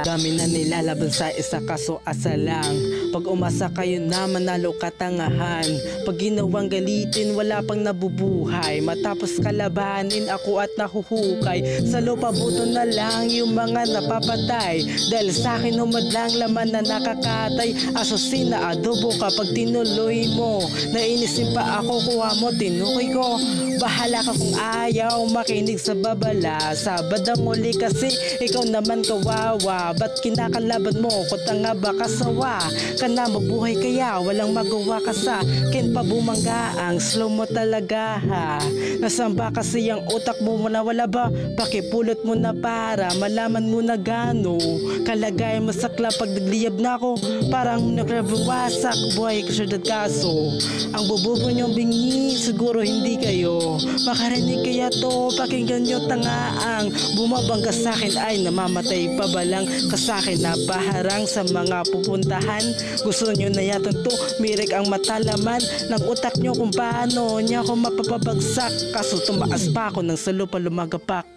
Dami na nilalaban sa isa kaso asa lang. Pag umasa kayo na manalo katangahan. Pag ginawang galitin wala pang nabubuhay. Matapos kalabanin ako at nahuhukay. Sa lupa buto na lang yung mga napapatay. Dahil sa akin humadlang laman na nakakatay. Asusina adobo kapag tinuloy mo. Nainisin pa ako kuha mo tinukoy ko. Bahala ka kung ayaw makinig sa babala. Sabad ang uli kasi ikaw naman kawawa. Ba't kinakalaban mo? Kota nga ba kasawa? Ka na mabuhay kaya walang magawa ka sa kin pa bumangga. Ang slow mo talaga ha. Nasaan ba kasi ang utak mo na wala ba? Pakipulot mo na para malaman mo na gano kalagay mo sa klap pag nagliyab na ako. Parang nagrewasak buhay kasyadad kaso. Ang bububo niyong bingi siguro hindi kayo makarinig kaya to. Pakinggan nyo tangaang bumabangga sa akin ay namamatay pa ba lang kasakin na paharang sa mga pupuntahan. Gusto nyo na yatang to mirik ang matalaman ng utak nyo kung paano niya ako mapapabagsak. Kaso tumaas pa ako ng sa lupa lumagapak.